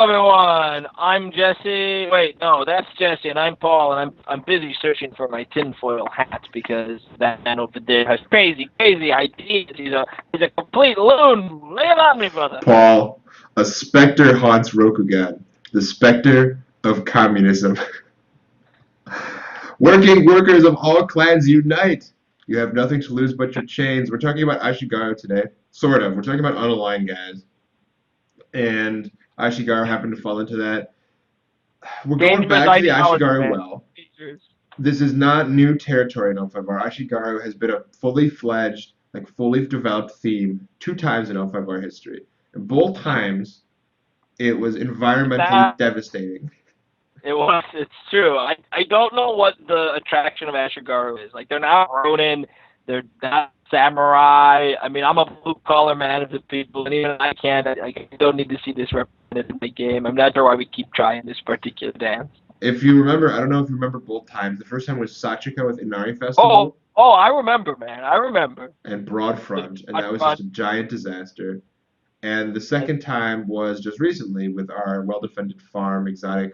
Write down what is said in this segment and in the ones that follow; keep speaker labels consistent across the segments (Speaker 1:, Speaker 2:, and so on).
Speaker 1: everyone. I'm Jesse. Wait, no, that's Jesse, and I'm Paul, and I'm busy searching for my tinfoil hat because that man over there has crazy ideas. He's a complete loon. Lay it on me, brother.
Speaker 2: Paul, a specter haunts Rokugan, the specter of communism. Working workers of all clans unite! You have nothing to lose but your chains. We're talking about Ashigaru today. Sort of. We're talking about unaligned guys. And Ashigaru happened to fall into that. We're going
Speaker 1: Dangerous
Speaker 2: back to the
Speaker 1: ideology,
Speaker 2: Ashigaru
Speaker 1: man.
Speaker 2: well.
Speaker 1: Dangerous.
Speaker 2: This is not new territory in L5R. Ashigaru has been a fully fledged, fully developed theme 2 times in L5R history. And both times, it was environmentally
Speaker 1: That
Speaker 2: devastating.
Speaker 1: it was. It's true. I don't know what the attraction of Ashigaru is. Like they're not Ronin. They're not samurai. I mean, I'm a blue collar man of the people, and even I can't. I don't need to see this represented in the game. I'm not sure why we keep trying this particular dance.
Speaker 2: If you remember, I don't know if you remember both times. The first time was Sachika with Inari
Speaker 1: Oh,
Speaker 2: Festival
Speaker 1: oh, I remember, man. I remember.
Speaker 2: and
Speaker 1: The
Speaker 2: Broadfront, and
Speaker 1: front
Speaker 2: that was just
Speaker 1: front.
Speaker 2: a giant disaster. And the
Speaker 1: And
Speaker 2: second time was just recently with our well-defended farm, exotic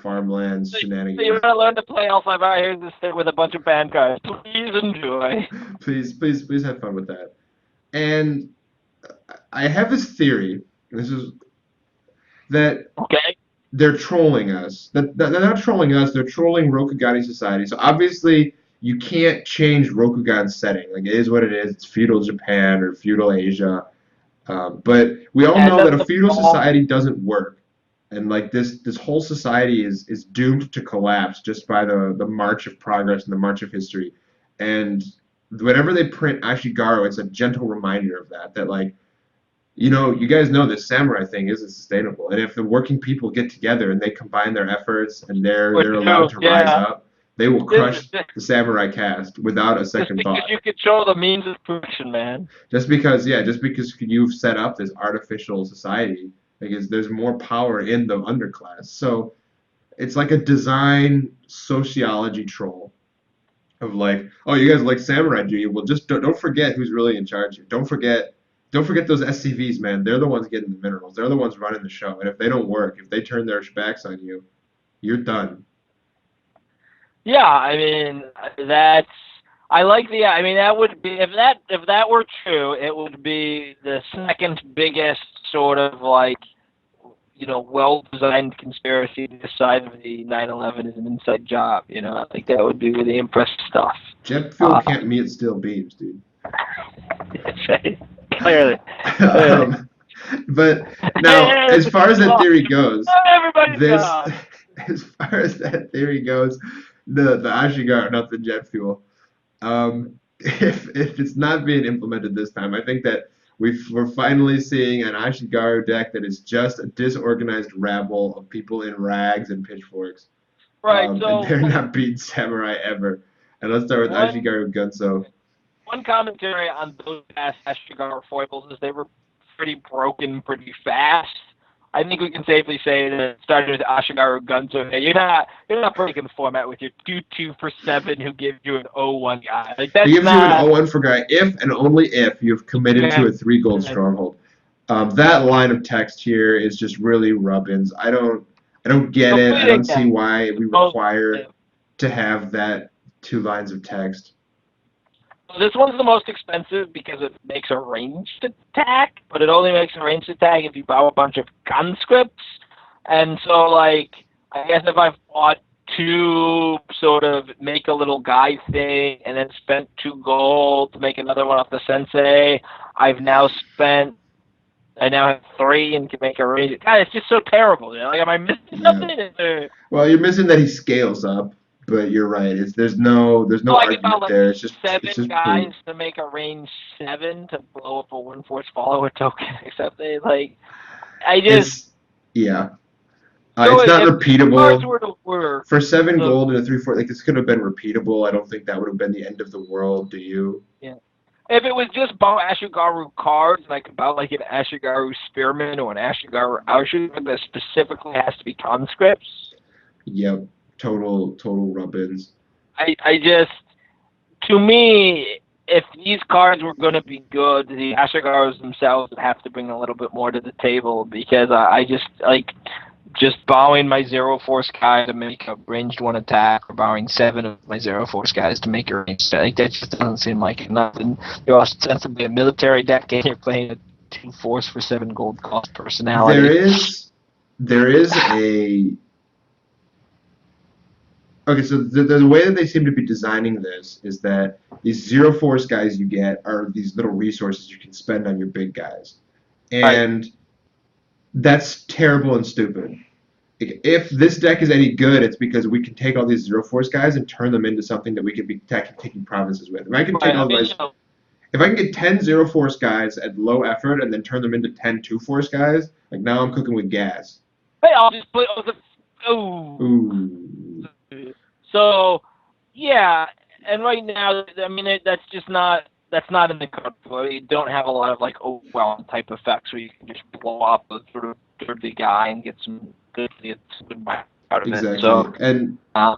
Speaker 2: farmlands
Speaker 1: so you
Speaker 2: shenanigans.
Speaker 1: want to learn to play L5R? Here's this thing with a bunch of band cards. Please enjoy.
Speaker 2: Please have fun with that. And I have this theory. This is that
Speaker 1: Okay.
Speaker 2: they're trolling us. That they're not trolling us. They're trolling Rokugani society. So obviously you can't change Rokugan's setting. Like it is what it is. It's feudal Japan or feudal Asia. But we all
Speaker 1: Yeah, it
Speaker 2: know that a
Speaker 1: doesn't
Speaker 2: feudal
Speaker 1: fall.
Speaker 2: society doesn't work, and like this whole society is doomed to collapse just by the march of progress and the march of history. And whenever they print Ashigaru, it's a gentle reminder of that. That like you guys know this samurai thing isn't sustainable, and if the working people get together and they combine their efforts and they're
Speaker 1: Which
Speaker 2: allowed
Speaker 1: too.
Speaker 2: to rise
Speaker 1: Yeah.
Speaker 2: up, they will
Speaker 1: This,
Speaker 2: crush
Speaker 1: this,
Speaker 2: the samurai caste without a
Speaker 1: just
Speaker 2: second
Speaker 1: because
Speaker 2: thought.
Speaker 1: you control the means of production, man.
Speaker 2: Just because you've set up this artificial society, because there's more power in the underclass. So it's like a design sociology troll of like, oh, you guys like samurai, do you? Well, just don't forget who's really in charge here. Don't forget those SCVs, man. They're the ones getting the minerals. They're the ones running the show. And if they don't work, if they turn their backs on you, you're done.
Speaker 1: Yeah, I mean that's. I like the. I mean that would be if that were true, it would be the second biggest sort of like well-designed conspiracy to decide if the 9/11 is an inside job. I think that would be really impressive stuff.
Speaker 2: Jet fuel
Speaker 1: Uh,
Speaker 2: can't meet steel beams, dude.
Speaker 1: clearly, clearly.
Speaker 2: um, but now,
Speaker 1: And
Speaker 2: as far as that theory goes,
Speaker 1: everybody's
Speaker 2: this,
Speaker 1: gone.
Speaker 2: as far as that theory goes, the Ashigar, not the jet fuel. If it's not being implemented this time, I think that we're finally seeing an Ashigaru deck that is just a disorganized rabble of people in rags and pitchforks,
Speaker 1: Right.
Speaker 2: and
Speaker 1: So
Speaker 2: they're not beating samurai ever. And let's start with
Speaker 1: one
Speaker 2: Ashigaru Gunso.
Speaker 1: one commentary on those past Ashigaru foibles is they were pretty broken pretty fast. I think we can safely say that starting with Ashigaru Gunso, you're not breaking the format with your 2/2 for 7 who gives you an 0/1 guy. Like
Speaker 2: He
Speaker 1: that's
Speaker 2: gives you an
Speaker 1: not
Speaker 2: 0-1 for guy if and only if you've committed to a 3 gold stronghold. That line of text here is just really rubbins. I don't get it. I
Speaker 1: completing
Speaker 2: don't see
Speaker 1: that.
Speaker 2: why we
Speaker 1: Most
Speaker 2: require to have that 2 lines of text.
Speaker 1: This one's the most expensive because it makes a ranged attack, but it only makes a ranged attack if you buy a bunch of conscripts. And so, like, I guess if I've bought two sort of make a little guy thing and then spent 2 gold to make another one off the Sensei, I've now spent, I now have 3 and can make a ranged. God, it's just so terrible. Like, am I missing
Speaker 2: Yeah.
Speaker 1: something? Is there,
Speaker 2: Well, you're missing that he scales up, but you're right. There's no
Speaker 1: so I could buy
Speaker 2: argument
Speaker 1: like
Speaker 2: there. It's just
Speaker 1: 7 guys
Speaker 2: poop.
Speaker 1: to make a range 7 to blow up a 1 force follower token, except they like I just
Speaker 2: It's yeah.
Speaker 1: so
Speaker 2: It's not
Speaker 1: if cards
Speaker 2: repeatable.
Speaker 1: were to work,
Speaker 2: For seven
Speaker 1: the
Speaker 2: gold and a 3/4, like this could have been repeatable. I don't think that would have been the end of the world. Do you?
Speaker 1: yeah. If it was just buy Ashigaru cards, and I could buy like an Ashigaru Spearman or an Ashigaru Aushut that specifically has to be conscripts,
Speaker 2: Yep. Total rubbins.
Speaker 1: I just to me if these cards were going to be good, the Ashigarus themselves would have to bring a little bit more to the table because I just like just bowing my zero force guy to make a ranged one attack, or bowing 7 of my zero force guys to make a ranged attack. Like, that just doesn't seem like enough. And you're ostensibly a military deck, and you're playing a 2 force for 7 gold cost
Speaker 2: There
Speaker 1: personality.
Speaker 2: is a okay. So the way that they seem to be designing this is that these zero force guys you get are these little resources you can spend on your big guys,
Speaker 1: Right.
Speaker 2: and that's terrible and stupid. If this deck is any good, it's because we can take all these zero force guys and turn them into something that we can be taking provinces with. If I can take
Speaker 1: Right. I
Speaker 2: all
Speaker 1: mean,
Speaker 2: my, if I can get 10 zero force guys at low effort and then turn them into 10 2 force guys, like now I'm cooking with gas.
Speaker 1: hey, I'll just play. Oh,
Speaker 2: Ooh.
Speaker 1: so yeah, and right now, I mean, that's not in the card flow. You don't have a lot of like overwhelm type effects where you can just blow up a sort of dirty guy and get some good out of it.
Speaker 2: Exactly.
Speaker 1: So,
Speaker 2: And
Speaker 1: uh,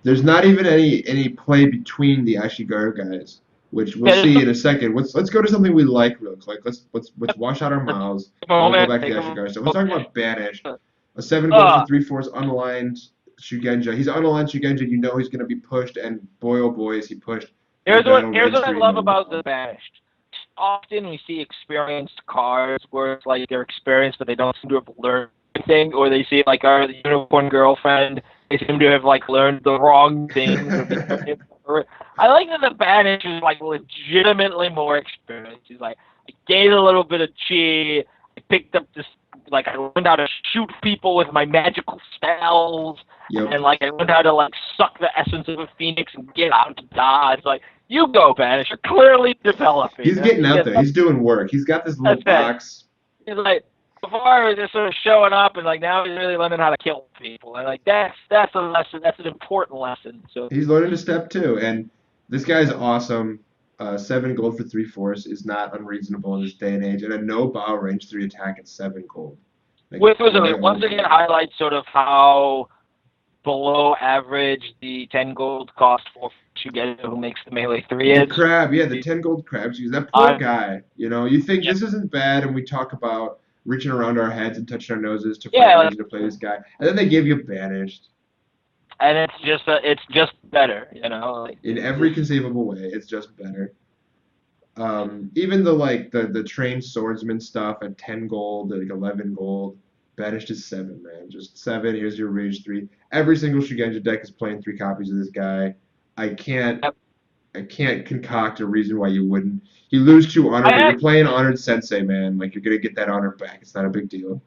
Speaker 2: there's not even any play between the Ashigaru guys, which we'll
Speaker 1: yeah, just
Speaker 2: see in a second. Let's go to something we like real quick. Let's wash out our
Speaker 1: take
Speaker 2: mouths,
Speaker 1: a
Speaker 2: and we'll go
Speaker 1: moment.
Speaker 2: back to
Speaker 1: Take
Speaker 2: the
Speaker 1: a
Speaker 2: Ashigaru stuff. Let's talk
Speaker 1: moment.
Speaker 2: about Banished. A 7 gold for
Speaker 1: Uh,
Speaker 2: 3 force unaligned Shugenja. He's unaligned Shugenja. You know he's going to be pushed, and boy oh boy is he pushed for battle
Speaker 1: here's
Speaker 2: range
Speaker 1: what I
Speaker 2: 3
Speaker 1: love
Speaker 2: no
Speaker 1: about the
Speaker 2: bomb.
Speaker 1: banished. Often we see experienced cards where it's like they're experienced but they don't seem to have learned anything, or they see like our unicorn girlfriend, they seem to have like learned the wrong things or become I like that the banished is like legitimately more experienced. He's like, I gained a little bit of chi, I picked up this, like, I learned how to shoot people with my magical spells,
Speaker 2: Yep.
Speaker 1: and like I learned how to like suck the essence of a phoenix and get out to dodge. Like, you go, Banish. You're clearly developing.
Speaker 2: He's getting out there. He's doing work. He's got this little
Speaker 1: That's it.
Speaker 2: box.
Speaker 1: He's like, before he was just sort of showing up, and like now he's really learning how to kill people. And like that's a lesson. That's an important lesson. So
Speaker 2: He's learning to step too, and this guy's awesome. 7 gold for 3 force is not unreasonable in this day and age, and a no bow range 3 attack at 7 gold. Like,
Speaker 1: which was
Speaker 2: boy,
Speaker 1: once
Speaker 2: oh
Speaker 1: again
Speaker 2: boy.
Speaker 1: highlights sort of how below average the 10 gold cost for Shugeta, who makes the melee 3
Speaker 2: The
Speaker 1: is.
Speaker 2: crab, yeah, the 10 gold crabs. That poor
Speaker 1: I'm
Speaker 2: guy. You know, you think this isn't bad, and we talk about reaching around our heads and touching our noses to find
Speaker 1: yeah,
Speaker 2: a
Speaker 1: like,
Speaker 2: reason to play this guy, and then they give you banished
Speaker 1: and it's just better, like
Speaker 2: in
Speaker 1: it's
Speaker 2: every
Speaker 1: just
Speaker 2: conceivable way. It's just better. Even the like the trained swordsman stuff at 10 gold, like 11 gold, banished is 7, man. Just 7. Here's your rage 3. Every single Shugenja deck is playing 3 copies of this guy. I can't
Speaker 1: yep.
Speaker 2: I can't concoct a reason why you wouldn't. You lose 2 honor, but
Speaker 1: I
Speaker 2: you're playing honored Sensei, man. Like, you're gonna get that honor back. It's not a big deal.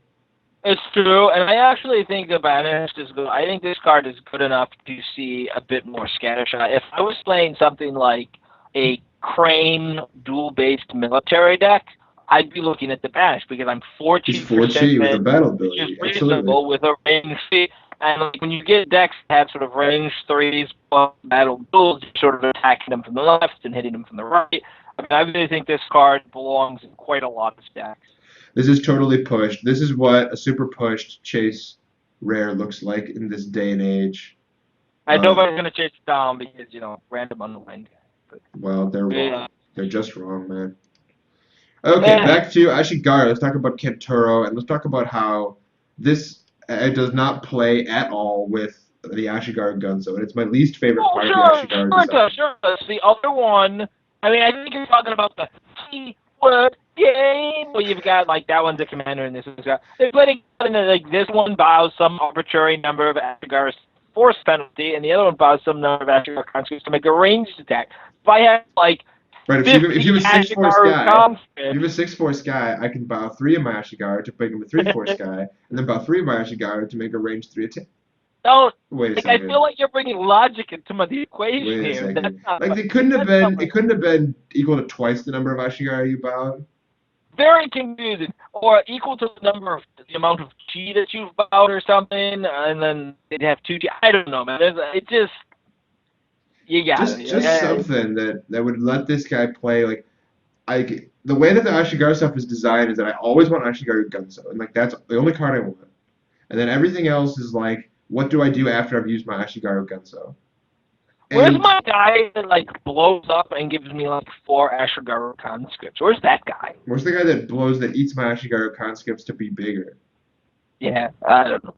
Speaker 1: It's true, and I actually think the Banished is good. I think this card is good enough to see a bit more scattershot. If I was playing something like a Crane dual-based military deck, I'd be looking at the Banished because I'm 4
Speaker 2: He's
Speaker 1: cheap for
Speaker 2: 4-chi with a
Speaker 1: segment,
Speaker 2: battle
Speaker 1: which is
Speaker 2: ability. Absolutely.
Speaker 1: reasonable with a range 3. And like, when you get decks that have sort of range 3s plus battle duels, you're sort of attacking them from the left and hitting them from the right. I mean, I really think this card belongs in quite a lot of stacks.
Speaker 2: This is totally pushed. This is what a super pushed chase rare looks like in this day and age.
Speaker 1: And nobody's going to chase it down because, random unaligned. But,
Speaker 2: Well, they're
Speaker 1: yeah.
Speaker 2: wrong. They're just wrong, man. Okay,
Speaker 1: Eh,
Speaker 2: back to Ashigaru. Let's talk about Kentaro, and let's talk about how this does not play at all with the Ashigaru Gunso, and it's my least favorite
Speaker 1: oh,
Speaker 2: part of the
Speaker 1: sure,
Speaker 2: Ashigaru
Speaker 1: sure it
Speaker 2: design.
Speaker 1: does, sure it does. The other one, I mean, I think you're talking about the keyword game, where you've got, like, that one's a commander and this one's got... They're playing, like, this one bows some arbitrary number of Ashigaru's force penalty, and the other one bows some number of Ashigaru conscripts to make a ranged attack. If I had, like,
Speaker 2: Right,
Speaker 1: 50
Speaker 2: if you have a 6 force
Speaker 1: Ashigaru
Speaker 2: guy, if you have a
Speaker 1: conscripts...
Speaker 2: 6 force guy, I can bow 3 of my Ashigaru to make him a 3 force guy, and then bow 3 of my Ashigaru to make a range 3 attack.
Speaker 1: Don't...
Speaker 2: Wait a
Speaker 1: Like, I
Speaker 2: second.
Speaker 1: feel like you're bringing logic into the equation
Speaker 2: Wait a
Speaker 1: here. That's
Speaker 2: second.
Speaker 1: not...
Speaker 2: Like it couldn't have been equal to twice the number of Ashigaru you bowed.
Speaker 1: Very confusing, or equal to the amount of chi that you've bowed or something, and then they'd have 2 chi. I don't know, man. It just you got
Speaker 2: Just
Speaker 1: it.
Speaker 2: something that would let this guy play like the way that the Ashigaru stuff is designed is that I always want Ashigaru Gunso, and like that's the only card I want. And then everything else is like, what do I do after I've used my Ashigaru Gunso?
Speaker 1: Where's
Speaker 2: And
Speaker 1: my guy that like blows up and gives me like 4 Ashigaru conscripts? Where's that guy?
Speaker 2: where's the guy that eats my Ashigaru conscripts to be bigger?
Speaker 1: Yeah, I don't know.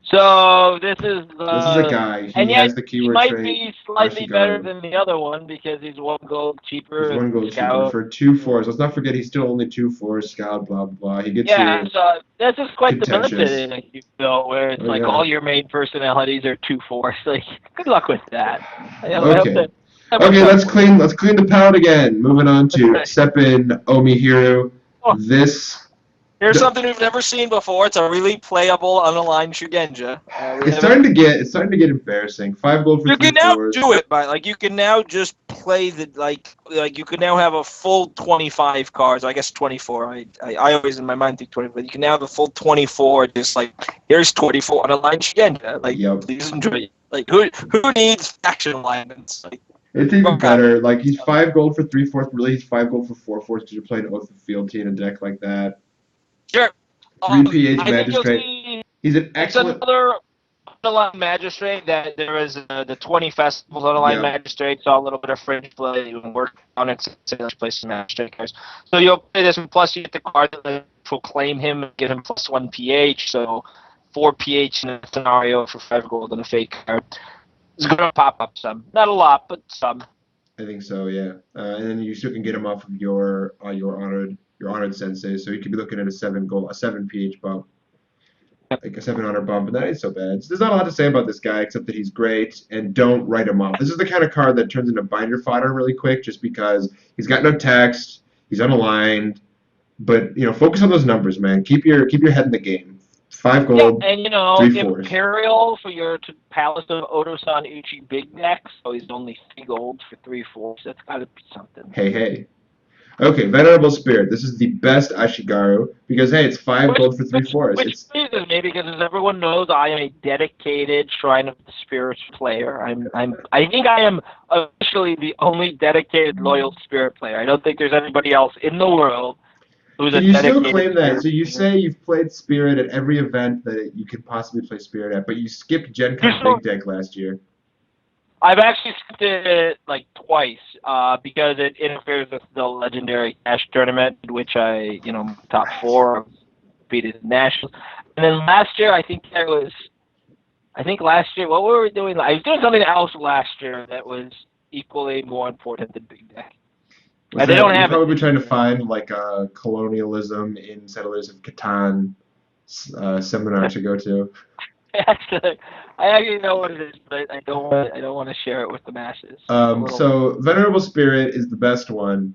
Speaker 1: So this is
Speaker 2: This is a guy.
Speaker 1: and
Speaker 2: He
Speaker 1: yet
Speaker 2: has the
Speaker 1: he
Speaker 2: keyword
Speaker 1: might
Speaker 2: trait
Speaker 1: be slightly better
Speaker 2: Ashigaru.
Speaker 1: than the other one because he's 1 gold
Speaker 2: He's
Speaker 1: cheaper
Speaker 2: one
Speaker 1: and
Speaker 2: gold cheaper
Speaker 1: scout.
Speaker 2: for 2 fours. Let's not forget he's still only 2 fours. Scout, blah blah blah. He gets
Speaker 1: Yeah,
Speaker 2: your
Speaker 1: so this is quite the
Speaker 2: contentious.
Speaker 1: benefit you feel where it's
Speaker 2: Oh
Speaker 1: like
Speaker 2: yeah.
Speaker 1: all your main personalities are 2 fours. Like, good luck with that. I hope
Speaker 2: Okay.
Speaker 1: that works
Speaker 2: Okay,
Speaker 1: out
Speaker 2: let's
Speaker 1: for you.
Speaker 2: clean the palette again. Moving on to
Speaker 1: Okay.
Speaker 2: Seppin Omihiru.
Speaker 1: Oh,
Speaker 2: This
Speaker 3: Here's
Speaker 2: the,
Speaker 3: something we've never seen before. It's a really playable unaligned Shugenja. We
Speaker 2: it's
Speaker 3: haven't.
Speaker 2: starting to get embarrassing. 5 gold for
Speaker 3: You
Speaker 2: three
Speaker 3: can now
Speaker 2: fours.
Speaker 3: do it, but like you can now just play the like you can now have a full 25 cards. I guess 24. I always in my mind think 20, but you can now have a full 24. Just like here's 24 unaligned Shugenja. Like
Speaker 2: Yep.
Speaker 3: please enjoy it. Like who needs faction alignments? Like
Speaker 2: It's even
Speaker 3: fuck
Speaker 2: better. Like he's 5 gold for 3 fours. Really, he's 5 gold for 4 fours because you're playing Oath of Fealty in a deck like that.
Speaker 3: sure.
Speaker 2: 3 PH
Speaker 1: I think you'll
Speaker 2: Magistrate.
Speaker 1: see
Speaker 2: He's an
Speaker 1: it's
Speaker 2: excellent.
Speaker 1: another Unaligned Magistrate that there is the 20 festivals Unaligned
Speaker 2: Yep.
Speaker 1: Magistrate, so a little bit of fringe play. You can work on it, say let's play some Magistrate cards. So you'll play this, and plus you get the card that will claim him and give him +1 PH, so 4 PH in a scenario for 5 gold and a fake card. It's going to pop up some. Not a lot, but some.
Speaker 2: I think so, yeah. And then you still can get him off of your honored sensei, so you could be looking at a 7 PH bump, like a 7 honor bump, and that ain't so bad. So there's not a lot to say about this guy except that he's great, and don't write him off. This is the kind of card that turns into binder fodder really quick, just because he's got no text, he's unaligned, but focus on those numbers, man. Keep your head in the game. 5 gold,
Speaker 1: Yeah, and
Speaker 2: 3 fours.
Speaker 1: Imperial for your Palace of Otosan Uchi big deck, so he's only 3 gold for 3 fours. That's got to be something.
Speaker 2: Hey. Okay, Venerable Spirit. This is the best Ashigaru because hey, it's 5 gold for 3 fours.
Speaker 1: Which pleases me because as everyone knows, I am a dedicated Shrine of the Spirits player. I think I am officially the only dedicated loyal Spirit player. I don't think there's anybody else in the world who's
Speaker 2: So
Speaker 1: a
Speaker 2: you still
Speaker 1: dedicated
Speaker 2: claim that.
Speaker 1: Spirit
Speaker 2: So you
Speaker 1: player.
Speaker 2: say you've played Spirit at every event that you could possibly play Spirit at, but you skipped Gen Con Big Deck last year.
Speaker 1: I've actually skipped it like twice because it interferes with the legendary cash tournament, which I, top 4, beat it in nationals. And then last year, I think last year, what were we doing? I was doing something else last year that was equally more important than Big Deck. They don't have
Speaker 2: You're
Speaker 1: it.
Speaker 2: probably trying to find like a colonialism in Settlers of Catan seminar to go to.
Speaker 1: I actually know what it is, but I don't want to share it with the masses.
Speaker 2: So Venerable Spirit is the best one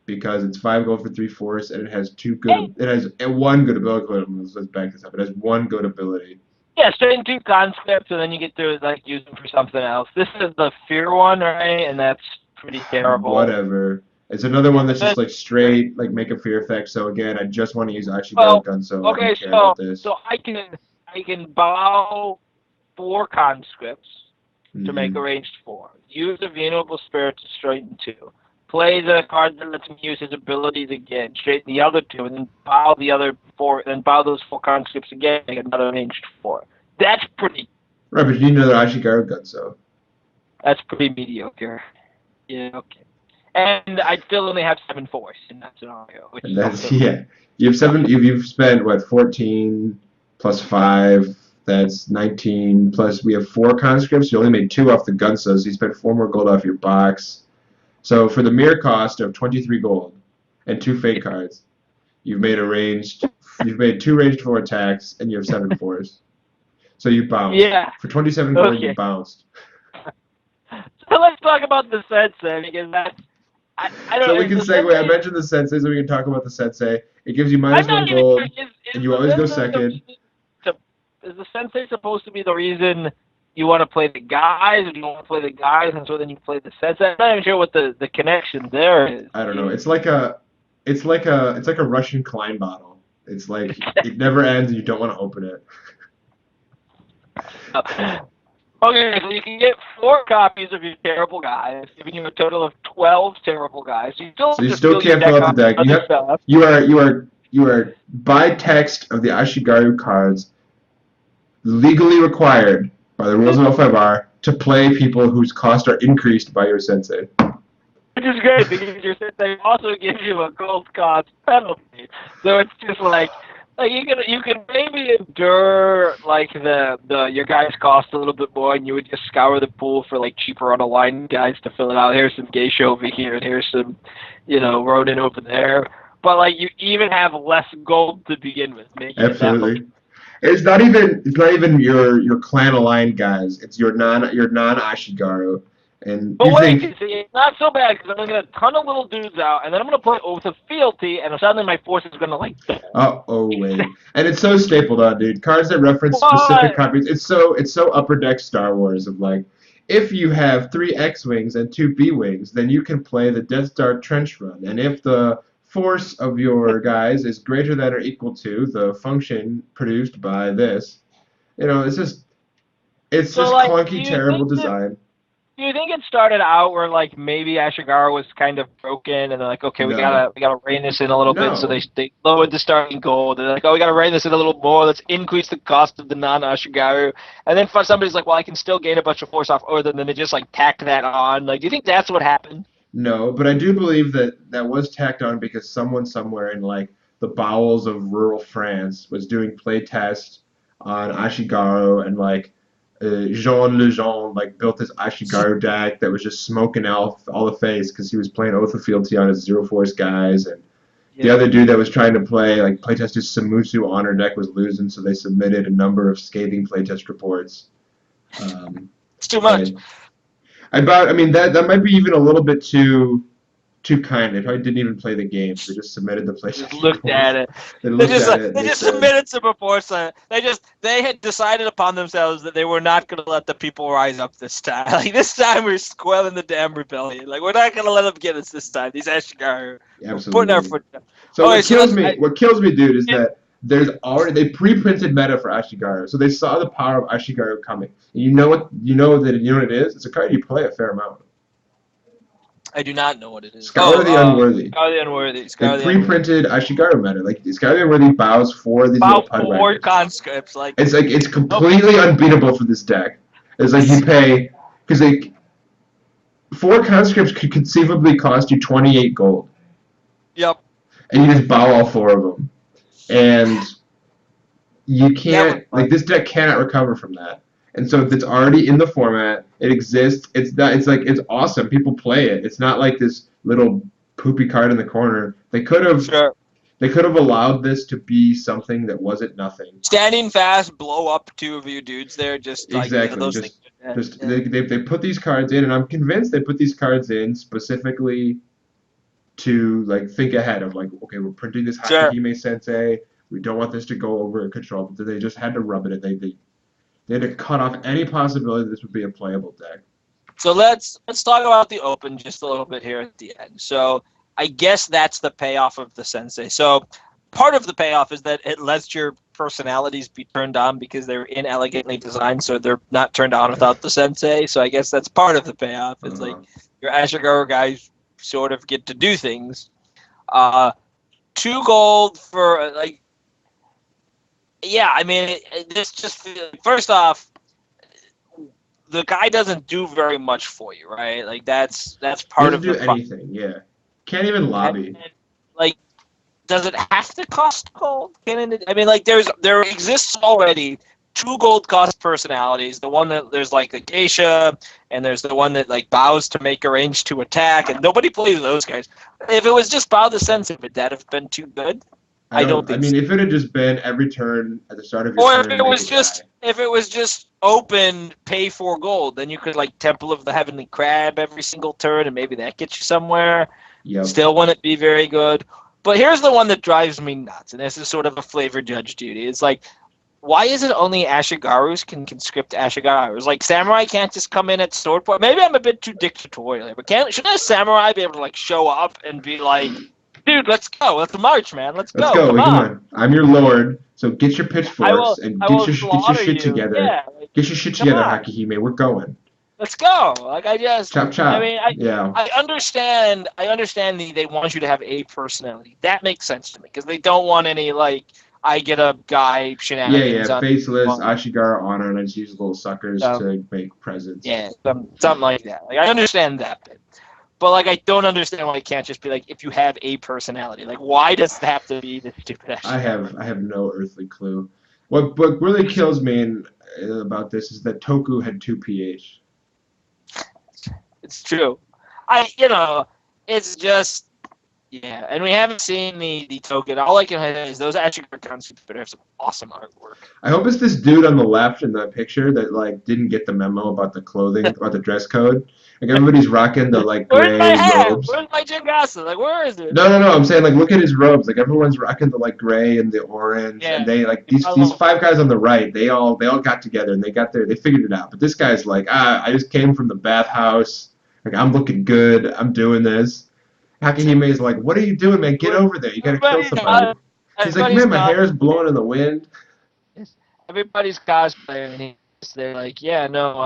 Speaker 2: because it's 5 gold for 3 fours and it has 1 good ability. Let's back this up. It has 1 good ability.
Speaker 1: Yeah, straight 2 concepts, and then you get to like use them for something else. This is the fear one, right? And that's pretty terrible.
Speaker 2: Whatever. It's another one that's just like straight, like make a fear effect. So again, I just want to use Ashigaru gun, so I don't care about this.
Speaker 1: So I can bow 4 conscripts to make a ranged 4. Use a Venerable Spirit to straighten 2. Play the card that lets me use his abilities again, straighten the other 2, and then bow the other 4, then bow those 4 conscripts again, make another ranged 4. That's pretty.
Speaker 2: Right, but you need another Ashigaru gun, so.
Speaker 1: That's pretty mediocre. Yeah, okay. And I still only have 7 fours in that scenario. Which
Speaker 2: And that's You have 7. You've spent what 14 plus 5. That's 19. Plus we have 4 conscripts. You only made 2 off the gun, so you spent 4 more gold off your box. So for the mere cost of 23 gold and 2 fake cards, you've made 2 ranged 4 attacks, and you have 7 fours. So you bounced.
Speaker 1: Yeah.
Speaker 2: For 27 gold, you bounced.
Speaker 1: So let's talk about the Sensei, because that's... I don't
Speaker 2: So
Speaker 1: know,
Speaker 2: we can segue. I mentioned the Sensei, so we can talk about the Sensei. It gives you -1 gold, and you always go second.
Speaker 1: Is the Sensei supposed to be the reason you want to play the guys, or do you want to play the guys, and so then you play the Sensei? I'm not even sure what the connection there is.
Speaker 2: I don't know. It's like a Russian Klein bottle. It's like it never ends, and you don't want to open it.
Speaker 1: Okay, so you can get 4 copies of your terrible guys, giving you a total of 12 terrible guys. So you still
Speaker 2: can't fill out the deck. You are by text of the Ashigaru cards legally required by the rules of L5R to play people whose costs are increased by your sensei.
Speaker 1: Which is great because your sensei also gives you a gold cost penalty. So it's just like you can maybe endure like the your guys cost a little bit more, and you would just scour the pool for like cheaper unaligned guys to fill it out. Here's some geisha over here, and here's some, Ronin over there. But like you even have less gold to begin with, making it that much.
Speaker 2: Absolutely. It's not even your clan aligned guys. It's your non Ashigaru. And
Speaker 1: But
Speaker 2: you
Speaker 1: wait,
Speaker 2: think,
Speaker 1: see, it's not so bad because I'm gonna get a ton of little dudes out, and then I'm gonna play Oath of Fealty, and suddenly my force is gonna like.
Speaker 2: oh wait, and it's so stapled on, dude. Cards that reference specific copies. It's so upper deck Star Wars of like, if you have 3 X-wings and 2 B-wings, then you can play the Death Star Trench Run, and if the force of your guys is greater than or equal to the function produced by this, it's just
Speaker 1: like,
Speaker 2: clunky, terrible design.
Speaker 1: Do you think it started out where like maybe Ashigaru was kind of broken, and they're like, okay, we
Speaker 2: No.
Speaker 1: gotta rein this in a little bit, so
Speaker 2: No.
Speaker 1: they lowered the starting goal. They're like, oh, we gotta rein this in a little more. Let's increase the cost of the non-Ashigaru, and then somebody's like, well, I can still gain a bunch of force off Earth, and then they just like tacked that on. Like, do you think that's what happened?
Speaker 2: No, but I do believe that was tacked on because someone somewhere in like the bowels of rural France was doing play tests on Ashigaru, and like Jean Lejean like built this Ashigaru deck that was just smoking all the face because he was playing Oath of Fealty on his Zero Force guys, and the other dude that was trying to playtest his Samusu Honor deck was losing, so they submitted a number of scathing playtest reports.
Speaker 3: It's too much.
Speaker 2: That might be even a little bit too kind. They probably didn't even play the game. They just submitted the playtest
Speaker 1: Just looked
Speaker 2: reports.
Speaker 1: at it.
Speaker 3: They just submitted some reports on it. They had decided upon themselves that they were not going to let the people rise up this time. Like, this time we're quelling the damn rebellion. Like, we're not going to let them get us this time. These Ashigaru.
Speaker 2: Absolutely.
Speaker 3: Putting our foot down.
Speaker 2: So what kills me, dude, is that they pre-printed meta for Ashigaru, so they saw the power of Ashigaru coming. And you know what it is? It's a card you play a fair amount.
Speaker 3: I do not know what it is.
Speaker 2: Scour the Unworthy.
Speaker 3: Scour the Unworthy.
Speaker 2: They pre-printed Ashigaru meta. Like, Scour the Unworthy bows for these little
Speaker 3: About 4 conscripts. Like,
Speaker 2: it's completely unbeatable for this deck. It's like you pay because 4 conscripts could conceivably cost you 28 gold.
Speaker 3: Yep.
Speaker 2: And you just bow all 4 of them, and you can't this deck cannot recover from that. And so it's already in the format. It exists. It's awesome. People play it. It's not like this little poopy card in the corner. They could have allowed this to be something that wasn't nothing.
Speaker 3: Standing fast, blow up 2 of you dudes there.
Speaker 2: Exactly. They put these cards in, and I'm convinced they put these cards in specifically to like think ahead of like, okay, we're printing this Hakahime Sensei. We don't want this to go over control. But they just had to rub it in. They had to cut off any possibility this would be a playable deck.
Speaker 3: So let's talk about the open just a little bit here at the end. So I guess that's the payoff of the Sensei. So part of the payoff is that it lets your personalities be turned on because they're inelegantly designed, so they're not turned on without the Sensei. So I guess that's part of the payoff. It's like your Ashigaru guys sort of get to do things. 2 gold for like. Yeah, I mean, this just first off, the guy doesn't do very much for you, right? Like that's part of the
Speaker 2: doesn't do anything. Yeah, can't even lobby.
Speaker 3: And, like, does it have to cost gold? Like there exists already 2 gold cost personalities. The one that there's like a geisha, and there's the one that like bows to make a range to attack, and nobody plays those guys. If it was just bow the Sensei, would that have been too good? I don't think
Speaker 2: if it had just been every turn at the start of your turn.
Speaker 3: Or if it was just open, pay 4 gold, then you could like Temple of the Heavenly Crab every single turn, and maybe that gets you somewhere.
Speaker 2: Yep.
Speaker 3: Still wouldn't be very good. But here's the one that drives me nuts, and this is sort of a flavor judge duty. It's like, why is it only Ashigarus can conscript Ashigarus? Like, Samurai can't just come in at sword point? Maybe I'm a bit too dictatorial here, but shouldn't a Samurai be able to like show up and be like, dude, let's go. Let's march, man. Let's go. Come on.
Speaker 2: I'm your lord, so get your pitchforks and get your shit together.
Speaker 1: Yeah,
Speaker 2: get your shit together, Hakahime. We're going.
Speaker 3: Let's go. Like,
Speaker 2: chop chop.
Speaker 3: I mean, I understand they want you to have a personality. That makes sense to me because they don't want any like I get a guy
Speaker 2: Yeah,
Speaker 3: shenanigans
Speaker 2: yeah,
Speaker 3: on.
Speaker 2: faceless, Ashigaru honor, and I just use little suckers
Speaker 3: So,
Speaker 2: to make presents.
Speaker 3: yeah, something like that. Like I understand that bit. But like I don't understand why it can't just be like if you have a personality. Like why does it have to be this stupid
Speaker 2: I have no earthly clue. What really kills me about this is that Toku had 2 PH.
Speaker 3: It's true. It's just yeah, and we haven't seen the token. All I can say is those Ashigaru concepts have some awesome artwork.
Speaker 2: I hope it's this dude on the left in the picture that like didn't get the memo about the clothing, about the dress code. Like everybody's rocking the like
Speaker 3: Where's my
Speaker 2: gray
Speaker 3: hat?
Speaker 2: robes.
Speaker 3: Where's my Jagasa? Like where is it?
Speaker 2: No. I'm saying like look at his robes. Like everyone's rocking the like gray and the orange,
Speaker 3: Yeah.
Speaker 2: and they like these 5 guys on the right. They all got together and they figured it out. But this guy's like, I just came from the bathhouse. Like I'm looking good. I'm doing this. Hakihime's like, what are you doing, man? Get over there. You gotta kill somebody. He's like, man, my hair's blowing in the wind.
Speaker 3: Everybody's cosplaying, and they're like, yeah, no,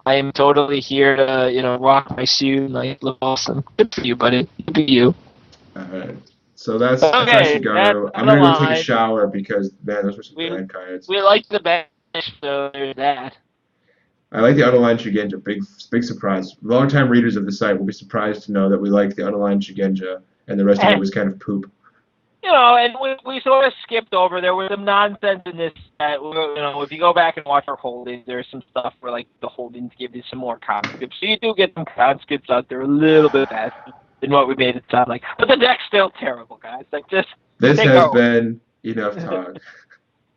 Speaker 3: I'm totally here to rock my suit and like look awesome. Good for you, buddy. Good for you.
Speaker 2: Alright. So that's
Speaker 3: Okay,
Speaker 2: Ashigaru.
Speaker 3: that's
Speaker 2: I'm gonna go take a
Speaker 3: Unaligned.
Speaker 2: shower because man, those were some
Speaker 3: We
Speaker 2: bad cards.
Speaker 3: we like the bench, so there's that.
Speaker 2: I like the Unaligned Shugenja. Big surprise. Long-time readers of the site will be surprised to know that we like the Unaligned Shugenja, and the rest of it was kind of poop.
Speaker 1: And we sort of skipped over. There was some nonsense in this that, if you go back and watch our holdings, there's some stuff where, like, the holdings give you some more conscripts. So you do get some conscripts out there a little bit faster than what we made it sound like. But the deck's still terrible, guys. Like, just
Speaker 2: This
Speaker 1: take
Speaker 2: has
Speaker 1: over.
Speaker 2: been enough talk.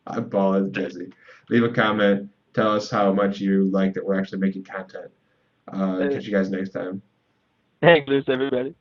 Speaker 2: I'm balling, Jesse. Leave a comment. Tell us how much you like that we're actually making content. Catch you guys next time.
Speaker 1: Thanks, everybody.